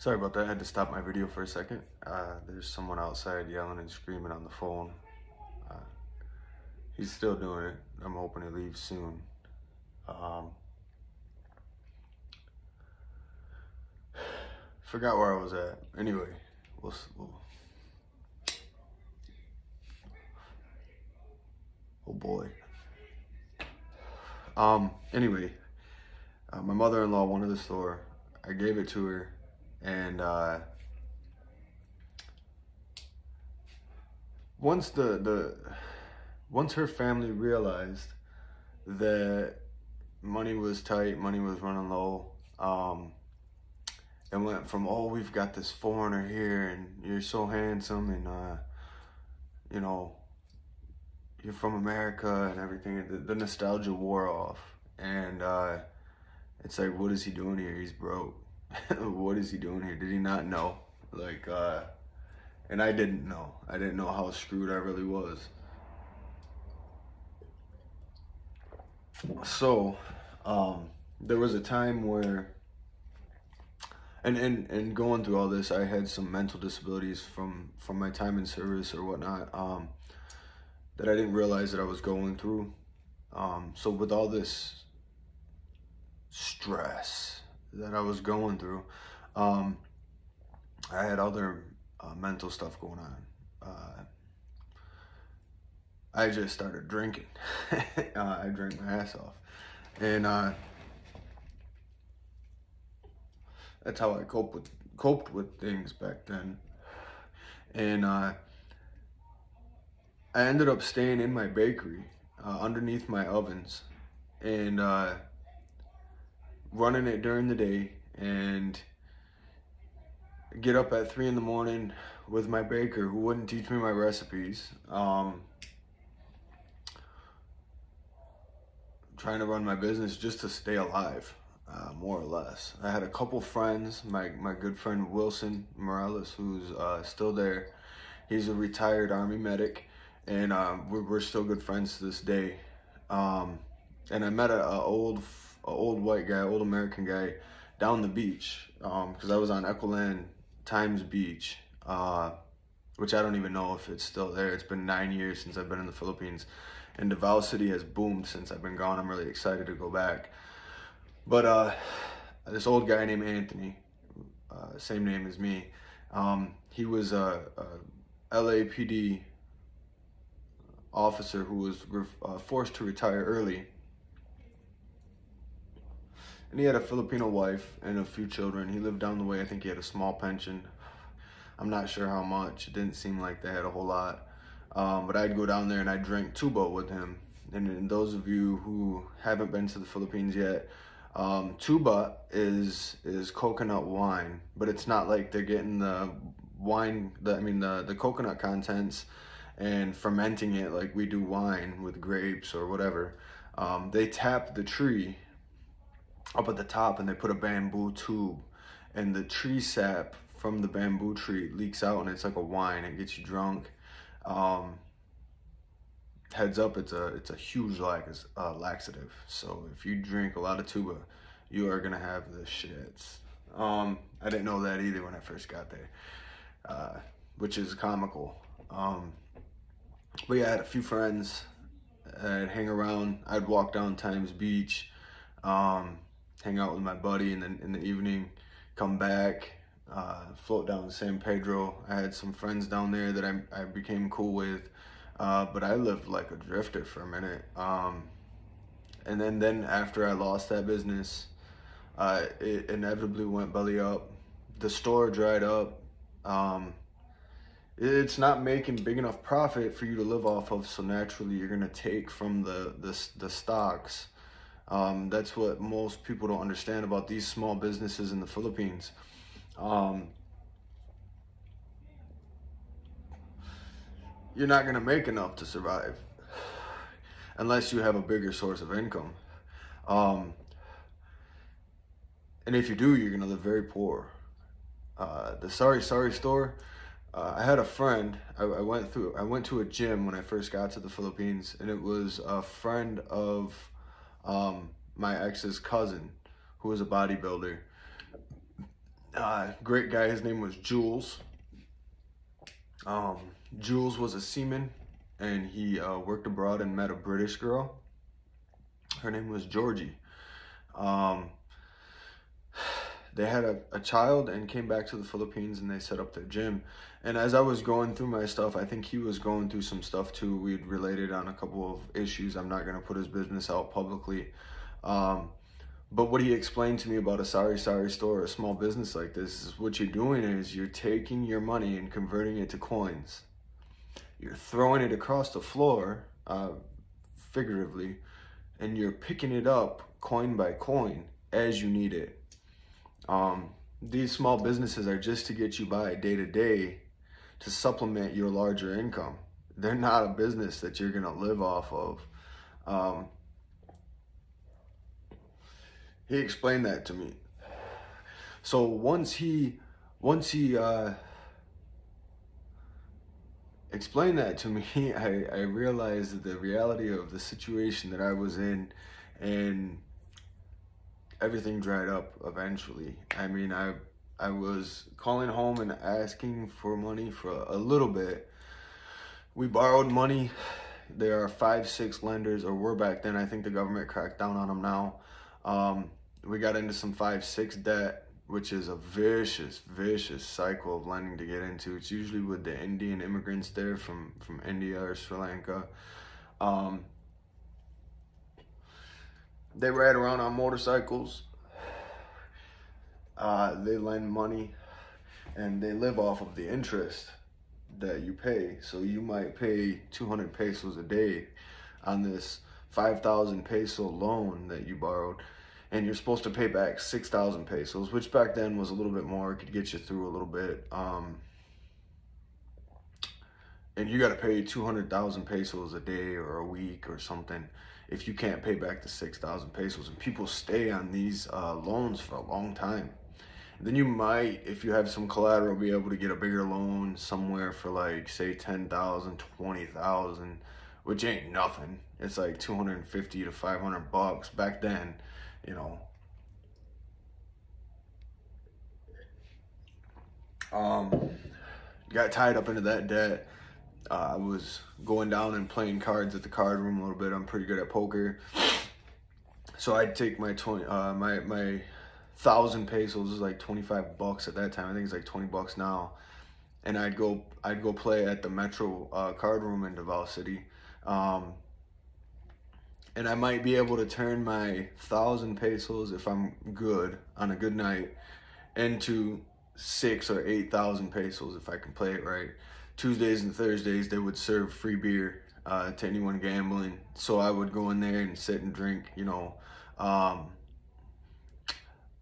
Sorry about that, I had to stop my video for a second. There's someone outside yelling and screaming on the phone. He's still doing it. I'm hoping he leaves soon. Forgot where I was at. Anyway, we'll oh boy. Anyway, my mother-in-law wanted the store. I gave it to her, and once once her family realized that money was tight, money was running low, it went from, oh, we've got this foreigner here and you're so handsome and you know, you're from America and everything. The nostalgia wore off, and it's like, what is he doing here? He's broke. What is he doing here? Did he not know? Like, and I didn't know. I didn't know how screwed I really was. So, there was a time where, and going through all this, I had some mental disabilities from my time in service or whatnot, that I didn't realize that I was going through. So with all this stress that I was going through, I had other mental stuff going on. I just started drinking. I drank my ass off, and that's how I coped with things back then. And I ended up staying in my bakery, underneath my ovens, and running it during the day, and get up at 3 in the morning with my baker who wouldn't teach me my recipes, trying to run my business just to stay alive, more or less. I had a couple friends, my good friend Wilson Morales, who's still there. He's a retired Army medic, and we're still good friends to this day. And I met an old white guy, old American guy, down the beach, because I was on Equiland Times Beach, which I don't even know if it's still there. It's been 9 years since I've been in the Philippines, and Davao City has boomed since I've been gone. I'm really excited to go back. But this old guy named Anthony, same name as me, he was a LAPD officer who was forced to retire early. And he had a Filipino wife and a few children. He lived down the way. I think he had a small pension. I'm not sure how much. It didn't seem like they had a whole lot. But I'd go down there and I'd drink tuba with him. And those of you who haven't been to the Philippines yet, tuba is coconut wine, but it's not like they're getting the wine, the coconut contents and fermenting it like we do wine with grapes or whatever. They tap the tree up at the top and they put a bamboo tube, and the tree sap from the bamboo tree leaks out, and it's like a wine. It gets you drunk. Heads up, it's a huge laxative. So if you drink a lot of tuba, you are gonna have the shits. I didn't know that either when I first got there, which is comical. But yeah, I had a few friends. I'd hang around. I'd walk down Times Beach, hang out with my buddy, and then in the evening, come back, float down to San Pedro. I had some friends down there that I became cool with, but I lived like a drifter for a minute. And then after I lost that business, it inevitably went belly up. The store dried up. It's not making big enough profit for you to live off of, so naturally you're gonna take from the stocks. That's what most people don't understand about these small businesses in the Philippines. You're not gonna make enough to survive unless you have a bigger source of income. And if you do, you're gonna live very poor. The sorry store, I had a friend. I went to a gym when I first got to the Philippines, and it was a friend of my ex's cousin, who was a bodybuilder. Great guy. His name was Jules. Jules was a seaman, and he worked abroad and met a British girl. Her name was Georgie. They had a child and came back to the Philippines, and they set up their gym. And as I was going through my stuff, I think he was going through some stuff too. We'd related on a couple of issues. I'm not going to put his business out publicly. But what he explained to me about a sari store, a small business like this, is what you're doing is you're taking your money and converting it to coins. You're throwing it across the floor, figuratively, and you're picking it up coin by coin as you need it. These small businesses are just to get you by day to day to supplement your larger income. They're not a business that you're going to live off of. He explained that to me. So once he explained that to me, I realized the reality of the situation that I was in, and everything dried up eventually. I mean, I was calling home and asking for money for a little bit. We borrowed money. There are 5-6 lenders, or were back then. I think the government cracked down on them now. We got into some 5-6 debt, which is a vicious cycle of lending to get into. It's usually with the Indian immigrants there from India or Sri Lanka. They ride around on motorcycles. They lend money, and they live off of the interest that you pay. So you might pay 200 pesos a day on this 5,000 peso loan that you borrowed, and you're supposed to pay back 6,000 pesos, which back then was a little bit more. It could get you through a little bit. And you got to pay 200,000 pesos a day or a week or something if you can't pay back the 6,000 pesos. And people stay on these loans for a long time. And then you might, if you have some collateral, be able to get a bigger loan somewhere for like, say, 10,000, 20,000, which ain't nothing. It's like 250 to 500 bucks back then, you know. Got tied up into that debt. I was going down and playing cards at the card room a little bit. I'm pretty good at poker. So I'd take my 1,000 pesos, is like 25 bucks at that time. I think it's like 20 bucks now. And I'd go play at the Metro card room in Davao City. And I might be able to turn my 1,000 pesos, if I'm good on a good night, into 6,000 or 8,000 pesos if I can play it right. Tuesdays and Thursdays, they would serve free beer to anyone gambling. So I would go in there and sit and drink, you know,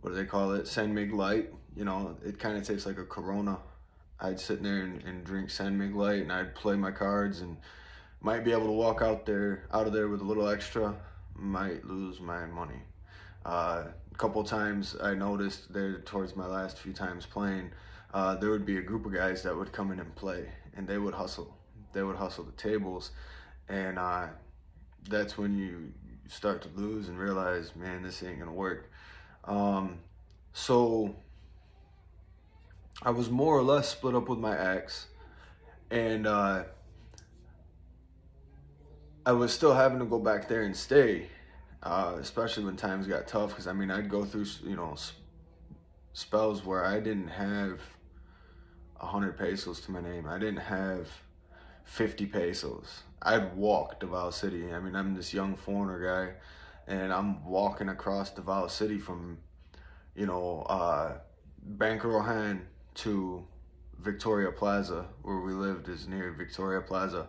what do they call it? San Mig Light. You know, it kind of tastes like a Corona. I'd sit in there and drink San Mig Light, and I'd play my cards, and might be able to walk out of there with a little extra. Might lose my money. A couple times I noticed there towards my last few times playing, there would be a group of guys that would come in and play, and they would hustle. They would hustle the tables, and that's when you start to lose and realize, man, this ain't gonna work. So I was more or less split up with my ex, and I was still having to go back there and stay, especially when times got tough, because I mean, I'd go through, you know, spells where I didn't have 100 pesos to my name. I didn't have 50 pesos. I'd walk Davao City. I mean, I'm this young foreigner guy, and I'm walking across Davao City from, you know, Bancarohan to Victoria Plaza, where we lived is near Victoria Plaza,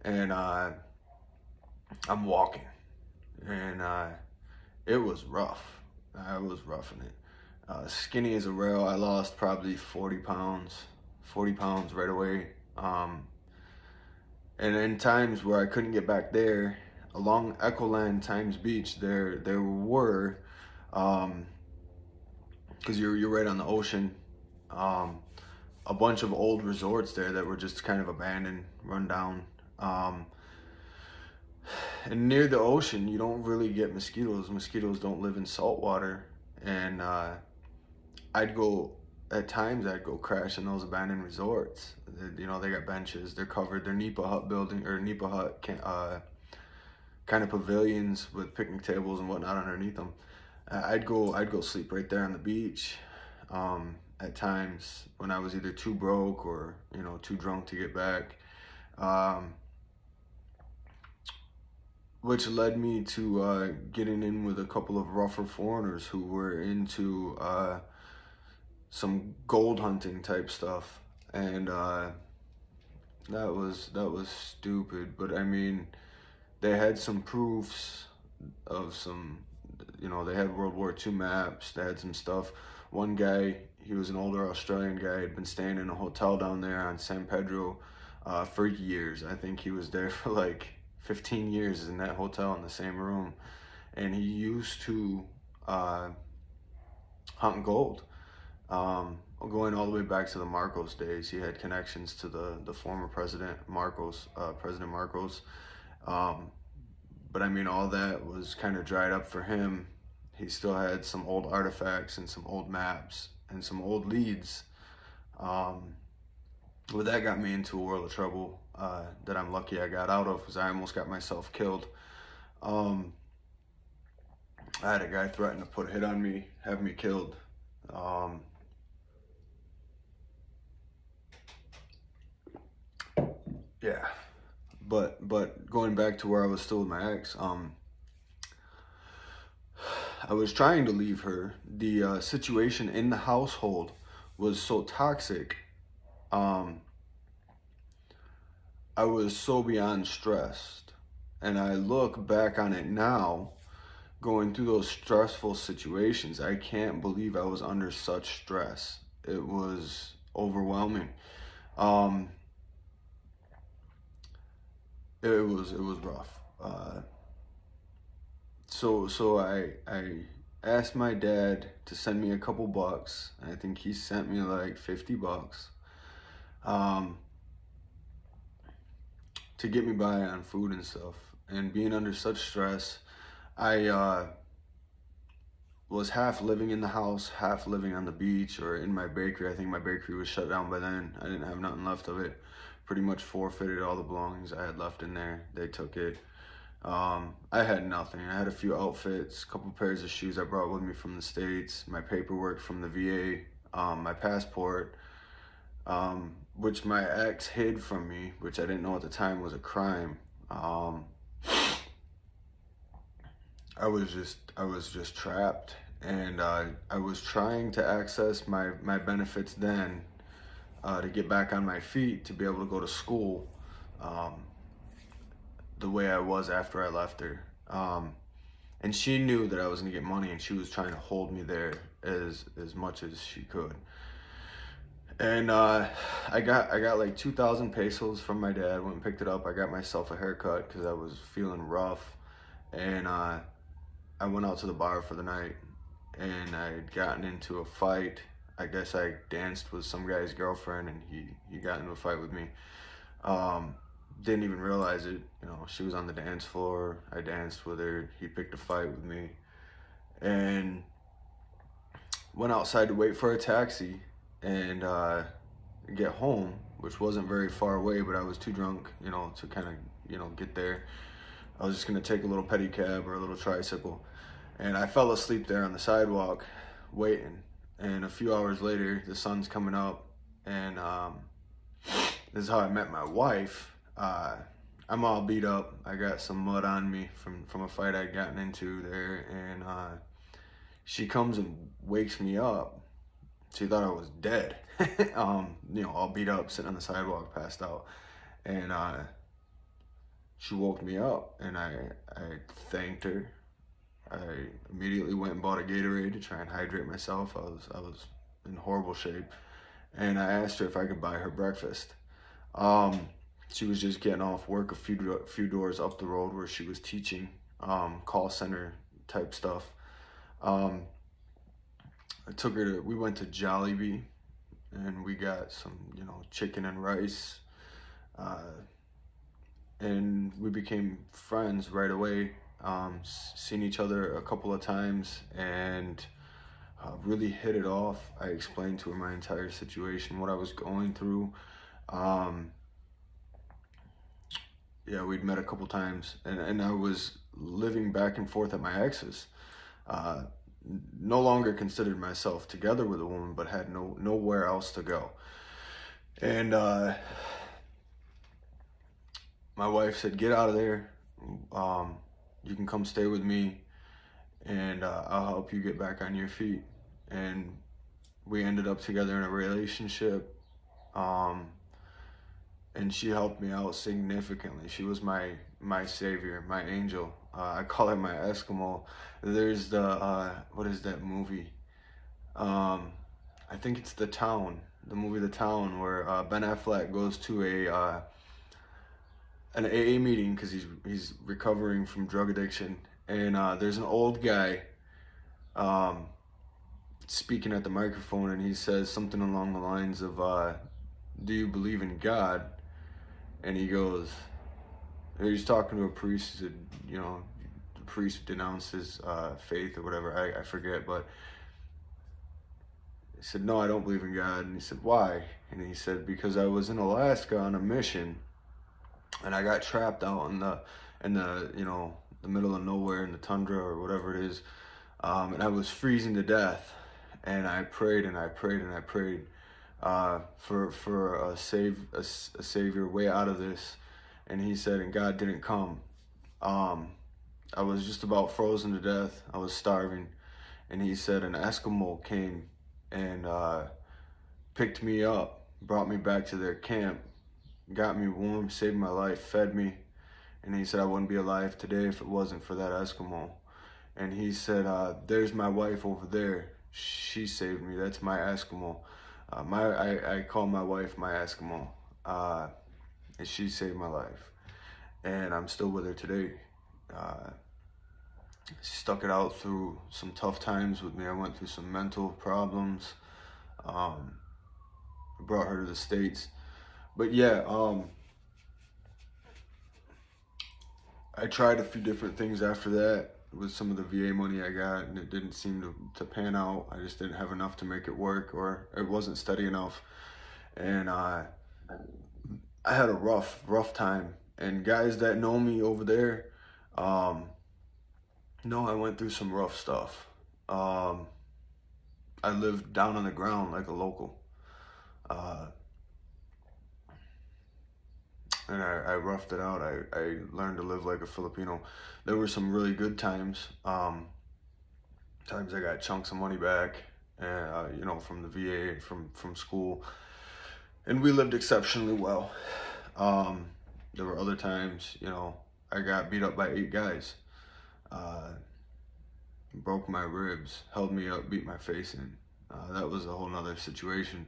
and I'm walking, and it was rough. I was roughing it. Skinny as a rail. I lost probably 40 pounds right away. And in times where I couldn't get back there, along Echoland Times Beach, there were, because you're right on the ocean, a bunch of old resorts there that were just kind of abandoned, run down. And near the ocean, you don't really get mosquitoes. Mosquitoes don't live in salt water. And I'd go at times I'd go crash in those abandoned resorts. You know, they got benches, they're covered, they're Nipa hut building, or Nipa hut kind of pavilions with picnic tables and whatnot underneath them. I'd go sleep right there on the beach. At times when I was either too broke or, you know, too drunk to get back, which led me to getting in with a couple of rougher foreigners who were into some gold hunting type stuff, and that was stupid. But I mean, they had some proofs of some, you know, they had World War II maps, they had some stuff. One guy, he was an older Australian guy, had been staying in a hotel down there on San Pedro for years. I think he was there for like 15 years in that hotel in the same room. And he used to hunt gold. Going all the way back to the Marcos days, he had connections to the former President Marcos. But I mean, all that was kind of dried up for him. He still had some old artifacts and some old maps and some old leads. But that got me into a world of trouble that I'm lucky I got out of, because I almost got myself killed. I had a guy threaten to put a hit on me, have me killed. Yeah, but going back to where I was still with my ex, I was trying to leave her. The situation in the household was so toxic. I was so beyond stressed, and I look back on it now, going through those stressful situations. I can't believe I was under such stress. It was overwhelming. It was rough. So I asked my dad to send me a couple bucks. I think he sent me like $50 to get me by on food and stuff. And being under such stress, I was half living in the house, half living on the beach or in my bakery. I think my bakery was shut down by then. I didn't have nothing left of it. Pretty much forfeited all the belongings I had left in there. They took it. I had nothing. I had a few outfits, a couple pairs of shoes I brought with me from the States, my paperwork from the VA, my passport, which my ex hid from me, which I didn't know at the time was a crime. I was just trapped, and I was trying to access my benefits then, to get back on my feet, to be able to go to school the way I was after I left her. And she knew that I was gonna get money, and she was trying to hold me there as much as she could. And I got like 2,000 pesos from my dad. Went and picked it up. I got myself a haircut because I was feeling rough, and I went out to the bar for the night, and I had gotten into a fight. I guess I danced with some guy's girlfriend, and he got into a fight with me. Didn't even realize it. You know, she was on the dance floor. I danced with her. He picked a fight with me, and went outside to wait for a taxi and get home, which wasn't very far away, but I was too drunk, you know, to kind of, you know, get there. I was just gonna take a little pedicab or a little tricycle, and I fell asleep there on the sidewalk waiting. And a few hours later, the sun's coming up, and this is how I met my wife. I'm all beat up. I got some mud on me from a fight I'd gotten into there, and she comes and wakes me up. She thought I was dead, you know, all beat up, sitting on the sidewalk, passed out, and she woke me up, and I thanked her. I immediately went and bought a Gatorade to try and hydrate myself. I was in horrible shape, and I asked her if I could buy her breakfast. She was just getting off work a few doors up the road where she was teaching call center type stuff. I took her to, we went to Jollibee, and we got some, you know, chicken and rice, and we became friends right away. Seen each other a couple of times, and really hit it off. I explained to her my entire situation, what I was going through. Yeah, we'd met a couple times, and I was living back and forth at my ex's. Uh, no longer considered myself together with a woman, but had nowhere else to go. And my wife said, "Get out of there. You can come stay with me, and I'll help you get back on your feet." And we ended up together in a relationship. And she helped me out significantly. She was my savior, my angel. I call her my Eskimo. There's the what is that movie? I think it's The Town, the movie The Town, where Ben Affleck goes to an AA meeting because he's recovering from drug addiction, and there's an old guy speaking at the microphone, and he says something along the lines of, "Do you believe in God?" And he goes, he's talking to a priest. He said, you know, the priest denounced his faith or whatever. I forget, but he said, "No, I don't believe in God." And he said, "Why?" And he said, "Because I was in Alaska on a mission, and I got trapped out in the you know, the middle of nowhere in the tundra or whatever it is, and I was freezing to death. And I prayed and I prayed and I prayed for a savior way out of this." And he said, and God didn't come. I was just about frozen to death. I was starving. And he said an Eskimo came and picked me up, brought me back to their camp, got me warm, saved my life, fed me. And he said I wouldn't be alive today if it wasn't for that Eskimo. And he said, "There's my wife over there. She saved me. That's my Eskimo." I call my wife my Eskimo, and she saved my life, and I'm still with her today. She stuck it out through some tough times with me. I went through some mental problems. Brought her to the States, but yeah, I tried a few different things after that with some of the VA money I got, and it didn't seem to pan out. I just didn't have enough to make it work, or it wasn't steady enough. And I had a rough time. And guys that know me over there know I went through some rough stuff. I lived down on the ground like a local. And I roughed it out. I learned to live like a Filipino. There were some really good times. Times I got chunks of money back, you know, from the VA, from school. And we lived exceptionally well. There were other times, you know, I got beat up by 8 guys. Broke my ribs, held me up, beat my face in. That was a whole nother situation.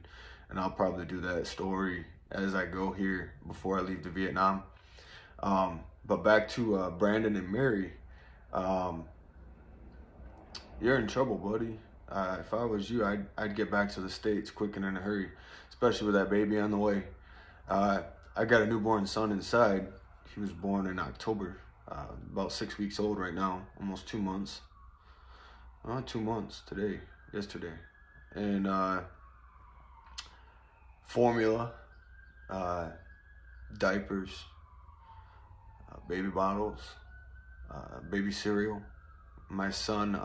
And I'll probably do that story as I go here before I leave to Vietnam. But back to Brandon and Mary. You're in trouble, buddy. If I was you, I'd get back to the States quick and in a hurry, especially with that baby on the way. I got a newborn son inside. He was born in October, about 6 weeks old right now, almost 2 months. 2 months yesterday. And formula, diapers, baby bottles, baby cereal. My son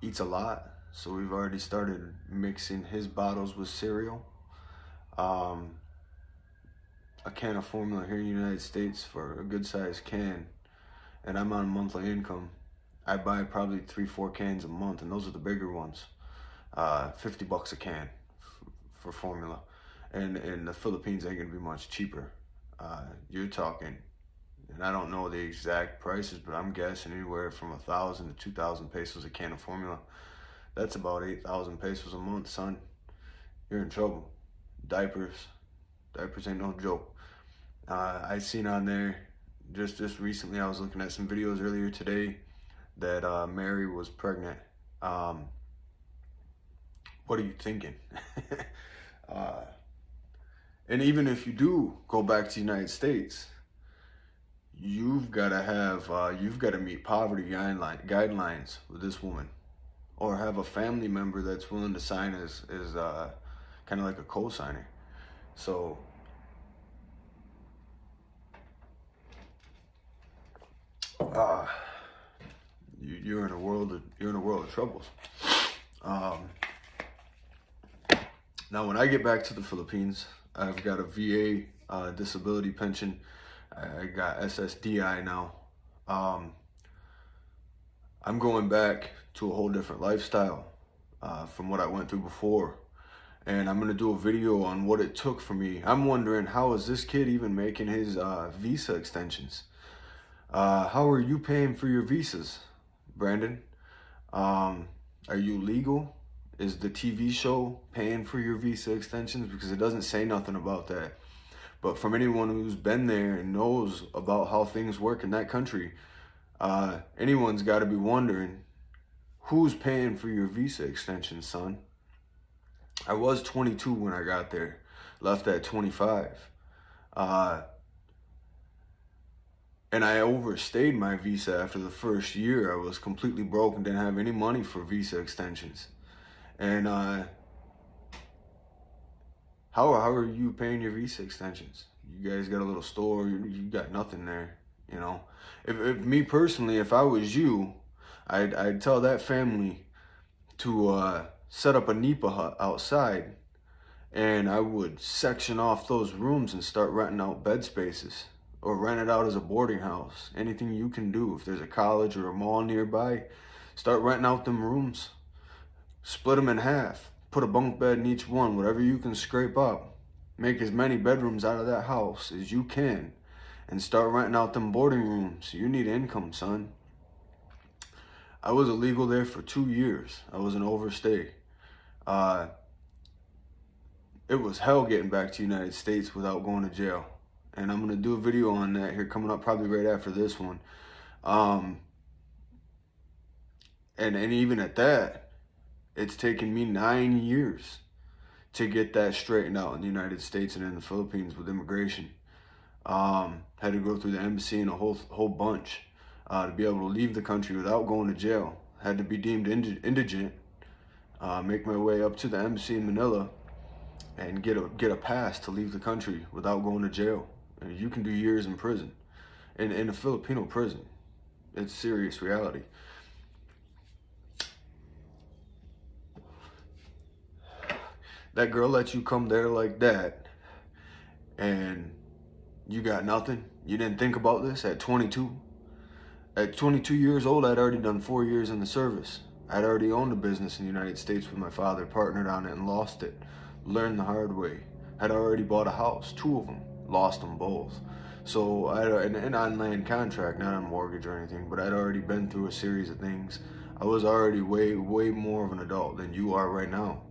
eats a lot, so we've already started mixing his bottles with cereal. A can of formula here in the United States for a good sized can, and I'm on monthly income. I buy probably 3-4 cans a month, and those are the bigger ones. $50 a can for formula, and in the Philippines ain't gonna be much cheaper. You're talking, and I don't know the exact prices, but I'm guessing anywhere from 1,000 to 2,000 pesos a can of formula. That's about 8,000 pesos a month, son. You're in trouble. Diapers ain't no joke. I seen on there just recently, I was looking at some videos earlier today that Mary was pregnant. What are you thinking? And even if you do go back to the United States, you've got to meet poverty guidelines with this woman. or have a family member that's willing to sign as kind of like a co-signer. So you're in a world of troubles. Now, when I get back to the Philippines, I've got a VA disability pension. I got SSDI now. I'm going back to a whole different lifestyle from what I went through before. And I'm going to do a video on what it took for me. I'm wondering, how is this kid even making his visa extensions? How are you paying for your visas, Brandon? Are you legal? Is the TV show paying for your visa extensions? Because it doesn't say nothing about that. But from anyone who's been there and knows about how things work in that country, anyone's got to be wondering, who's paying for your visa extensions, son? I was 22 when I got there, left at 25. And I overstayed my visa after the first year. I was completely broke and didn't have any money for visa extensions. And how are you paying your visa extensions? You guys got a little store, you got nothing there, you know? If me personally, if I was you, I'd tell that family to set up a nipa hut outside, and I would section off those rooms and start renting out bed spaces, or rent it out as a boarding house. Anything you can do. If there's a college or a mall nearby, start renting out them rooms. Split them in half. Put a bunk bed in each one, whatever you can scrape up. Make as many bedrooms out of that house as you can, and start renting out them boarding rooms. You need income, son. I was illegal there for 2 years. I was an overstay. It was hell getting back to the United States without going to jail. And I'm going to do a video on that here coming up probably right after this one. And even at that, it's taken me 9 years to get that straightened out in the United States and in the Philippines with immigration. Had to go through the embassy and a whole bunch to be able to leave the country without going to jail. Had to be deemed indigent, make my way up to the embassy in Manila, and get a pass to leave the country without going to jail. And you can do years in prison, in a Filipino prison. It's serious reality. That girl let you come there like that, and you got nothing? You didn't think about this at 22? At 22 years old, I'd already done 4 years in the service. I'd already owned a business in the United States with my father, partnered on it and lost it. Learned the hard way. Had already bought a house, 2 of them. Lost them both. So I had an on-land contract, not a mortgage or anything, but I'd already been through a series of things. I was already way more of an adult than you are right now.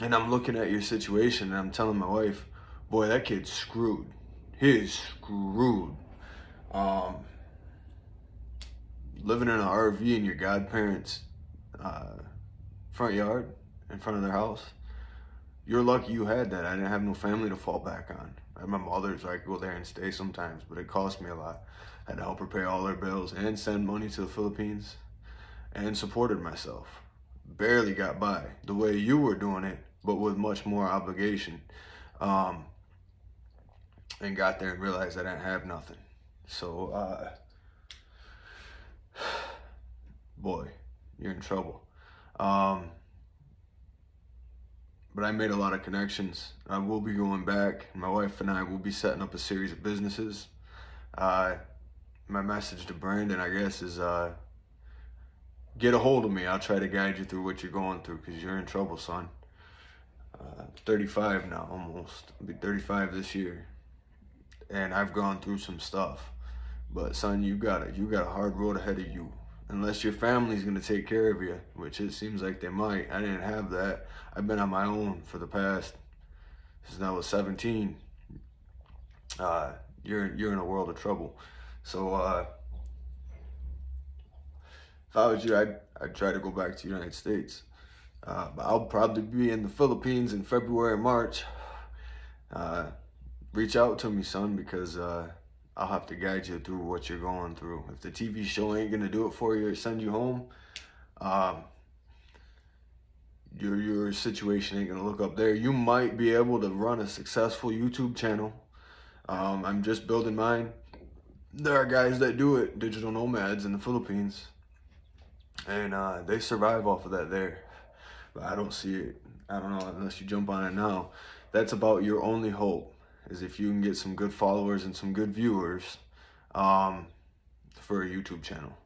And I'm looking at your situation and I'm telling my wife, boy, that kid's screwed. He is screwed. Living in an RV in your godparents' front yard, in front of their house. You're lucky you had that. I didn't have no family to fall back on. I had my mother, so I could go there and stay sometimes, but it cost me a lot. I had to help her pay all her bills and send money to the Philippines, and supported myself. Barely got by the way you were doing it, but with much more obligation. And got there and realized I didn't have nothing. So, boy, you're in trouble. But I made a lot of connections. I will be going back. My wife and I will be setting up a series of businesses. My message to Brandon, I guess, is get a hold of me. I'll try to guide you through what you're going through, because you're in trouble, son. 35 now, almost. I'll be 35 this year. And I've gone through some stuff. But son, you got a hard road ahead of you. Unless your family's gonna take care of you, which it seems like they might. I didn't have that. I've been on my own for the past, since I was 17. You're in a world of trouble. So if I was you, I'd try to go back to the United States. But I'll probably be in the Philippines in February, March. Reach out to me, son, because I'll have to guide you through what you're going through. If the TV show ain't gonna do it for you or send you home, your situation ain't gonna look up there. You might be able to run a successful YouTube channel. I'm just building mine. There are guys that do it, digital nomads in the Philippines, and they survive off of that there. But I don't see it. I don't know, unless you jump on it now. That's about your only hope, is if you can get some good followers and some good viewers for a YouTube channel.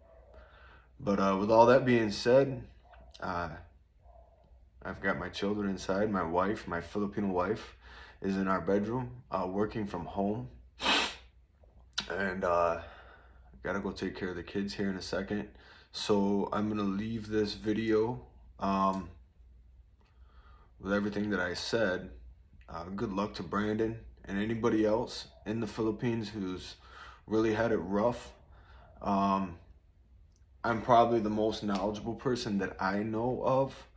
But with all that being said, I've got my children inside. My wife, my Filipino wife, is in our bedroom working from home. And gotta go take care of the kids here in a second. So I'm gonna leave this video with everything that I said. Good luck to Brandon and anybody else in the Philippines who's really had it rough. I'm probably the most knowledgeable person that I know of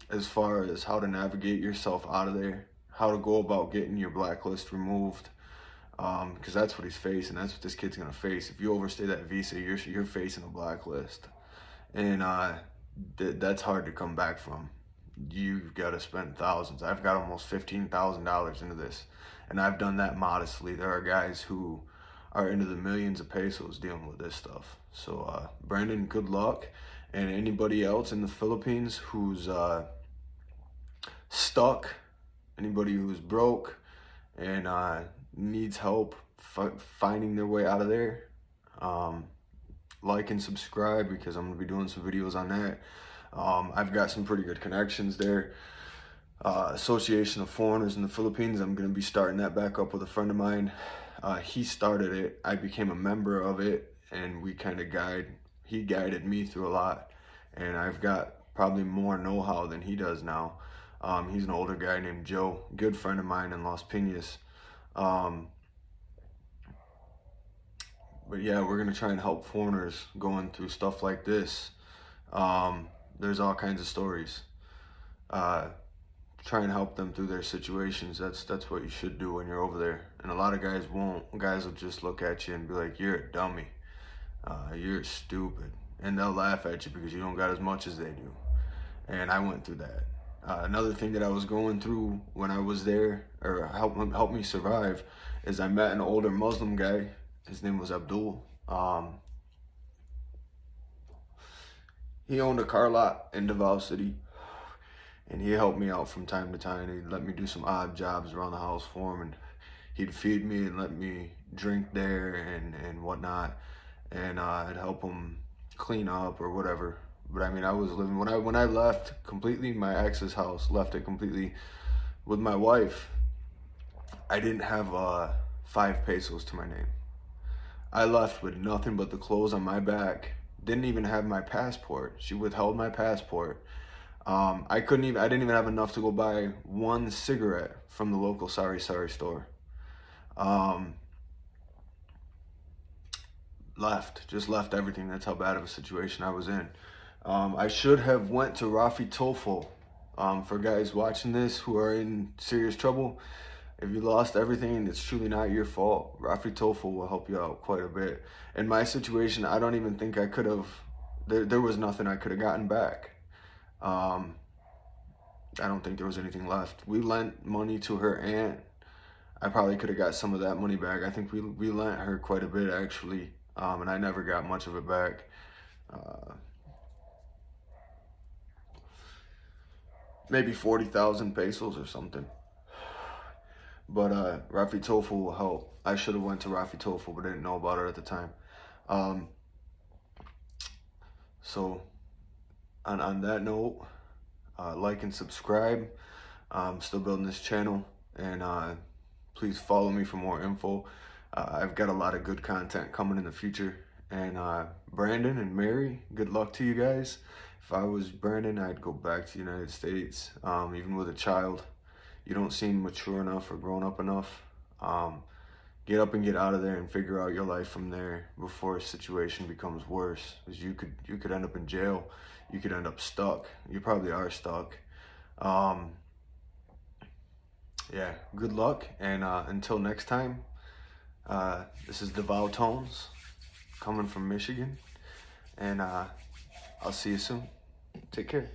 as far as how to navigate yourself out of there, how to go about getting your blacklist removed, because that's what he's facing. That's what this kid's gonna face. If you overstay that visa, you're facing a blacklist, and that's hard to come back from. You've got to spend thousands. I've got almost $15,000 into this, and I've done that modestly. There are guys who are into the millions of pesos dealing with this stuff. So Brandon, good luck. And anybody else in the Philippines who's stuck, anybody who's broke and needs help finding their way out of there, like and subscribe, because I'm gonna be doing some videos on that. I've got some pretty good connections there. Association of Foreigners in the Philippines, I'm gonna be starting that back up with a friend of mine. He started it, I became a member of it, and he guided me through a lot, and I've got probably more know-how than he does now. He's an older guy named Joe, good friend of mine in Las Piñas. But yeah, we're gonna try and help foreigners going through stuff like this. There's all kinds of stories. Try and help them through their situations. That's what you should do when you're over there. And a lot of guys won't. Guys will just look at you and be like, you're a dummy. You're stupid. And they'll laugh at you because you don't got as much as they do. And I went through that. Another thing that I was going through when I was there, or helped me survive, is I met an older Muslim guy. His name was Abdul. He owned a car lot in Davao City, and he helped me out from time to time. He'd let me do some odd jobs around the house for him, and he'd feed me and let me drink there and whatnot, and I'd help him clean up or whatever. But I mean, I was living, when I left completely my ex's house, left it completely with my wife, I didn't have 5 pesos to my name. I left with nothing but the clothes on my back. Didn't even have my passport. She withheld my passport. I didn't even have enough to go buy 1 cigarette from the local Sari Sari store. Just left everything. That's how bad of a situation I was in. I should have went to Rafi Tofel. For guys watching this who are in serious trouble, if you lost everything, it's truly not your fault. Rafi Tofel will help you out quite a bit. In my situation, I don't even think I could have, there was nothing I could have gotten back. I don't think there was anything left. We lent money to her aunt. I probably could have got some of that money back. I think we lent her quite a bit, actually, and I never got much of it back. Maybe 40,000 pesos or something. But Rafi Tofel will help. I should have went to Rafi Tofel, but I didn't know about it at the time. So on that note, like and subscribe. I'm still building this channel, and please follow me for more info. I've got a lot of good content coming in the future. And Brandon and Mary, good luck to you guys. If I was Brandon, I'd go back to the United States, even with a child. You don't seem mature enough or grown up enough. Get up and get out of there and figure out your life from there before a situation becomes worse. Because you could end up in jail. You could end up stuck. You probably are stuck. Yeah, good luck. And until next time, This is Davao Tones, coming from Michigan, and I'll see you soon. Take care.